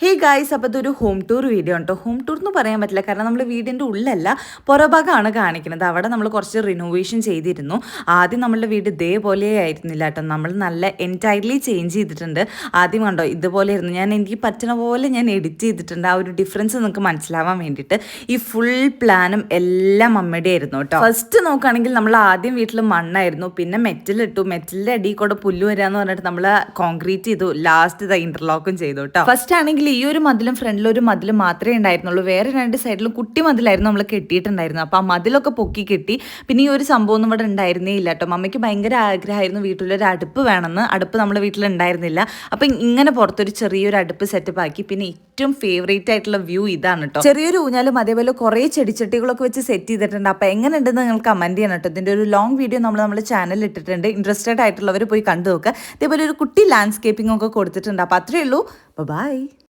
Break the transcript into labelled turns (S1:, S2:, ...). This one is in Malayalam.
S1: ഹേ ഗായ്സ്, അപ്പോൾ ഇതൊരു ഹോം ടൂർ വീഡിയോ ആണ് കേട്ടോ. ഹോം ടൂർ എന്ന് പറയാൻ പറ്റില്ല, കാരണം നമ്മൾ വീടിൻ്റെ ഉള്ളല്ല, പുറഭാഗമാണ് കാണിക്കുന്നത്. അവിടെ നമ്മൾ കുറച്ച് റിനോവേഷൻ ചെയ്തിരുന്നു. ആദ്യം നമ്മളുടെ വീട് ഇതേപോലെ ആയിരുന്നില്ല കേട്ടോ, നമ്മൾ നല്ല എൻറ്റയർലി ചേഞ്ച് ചെയ്തിട്ടുണ്ട്. ആദ്യം കണ്ടോ ഇതുപോലെ ആയിരുന്നു, എനിക്ക് പറ്റുന്ന പോലെ ഞാൻ എഡിറ്റ് ചെയ്തിട്ടുണ്ട്. ആ ഒരു ഡിഫറൻസ് നിങ്ങൾക്ക് മനസ്സിലാവാൻ വേണ്ടിയിട്ട്. ഈ ഫുൾ പ്ലാനും എല്ലാം അമ്മയുടെ ആയിരുന്നു കേട്ടോ. ഫസ്റ്റ് നോക്കുകയാണെങ്കിൽ നമ്മൾ ആദ്യം വീട്ടിൽ മണ്ണായിരുന്നു, പിന്നെ മെറ്റലിട്ടു, മെറ്റലിൻ്റെ അടിയിൽ കൂടെ പുല്ല് വരാമെന്ന് പറഞ്ഞിട്ട് നമ്മൾ കോൺക്രീറ്റ് ചെയ്തു, ലാസ്റ്റ് ഇന്റർലോക്കും ചെയ്തു കേട്ടോ. ഫസ്റ്റ് ആണെങ്കിൽ ഈ ഒരു മതിലും ഫ്രണ്ടിൽ ഒരു മതിലും മാത്രമേ ഉണ്ടായിരുന്നുള്ളൂ, വേറെ രണ്ട് സൈഡിലും കുട്ടി മതിലായിരുന്നു നമ്മൾ കെട്ടിയിട്ടുണ്ടായിരുന്നു. അപ്പോൾ ആ മതിലൊക്കെ പൊക്കി കെട്ടി. പിന്നെ ഈ ഒരു സംഭവം ഒന്നും ഇവിടെ ഉണ്ടായിരുന്നേ ഇല്ല കേട്ടോ. മമ്മിക്ക് ഭയങ്കര ആഗ്രഹമായിരുന്നു വീട്ടിലൊരു അടുപ്പ് വേണമെന്ന്. അടുപ്പ് നമ്മുടെ വീട്ടിൽ ഉണ്ടായിരുന്നില്ല. അപ്പം ഇങ്ങനെ പുറത്തൊരു ചെറിയൊരു അടുപ്പ് സെറ്റപ്പ് ആക്കി. പിന്നെ ഏറ്റവും ഫേവറേറ്റ് ആയിട്ടുള്ള വ്യൂ ഇതാണ് കേട്ടോ. ചെറിയൊരു ഊഞ്ഞാലും അതേപോലെ കുറേ ചെടിച്ചട്ടികളൊക്കെ വെച്ച് സെറ്റ് ചെയ്തിട്ടുണ്ട്. അപ്പോൾ എങ്ങനെ ഉണ്ടെന്ന് നിങ്ങൾ കമന്റ് ചെയ്യണം കേട്ടോ. ഇതിൻ്റെ ഒരു ലോങ് വീഡിയോ നമ്മുടെ ചാനലിൽ ഇട്ടിട്ടുണ്ട്. ഇൻട്രസ്റ്റഡ് ആയിട്ടുള്ളവർ പോയി കണ്ടു നോക്കുക. ഇതേപോലെ ഒരു കുട്ടി ലാൻഡ്സ്കേപ്പിംഗ് ഒക്കെ കൊടുത്തിട്ടുണ്ട്. അപ്പോൾ അത്രയേ ഉള്ളൂ. ബൈ.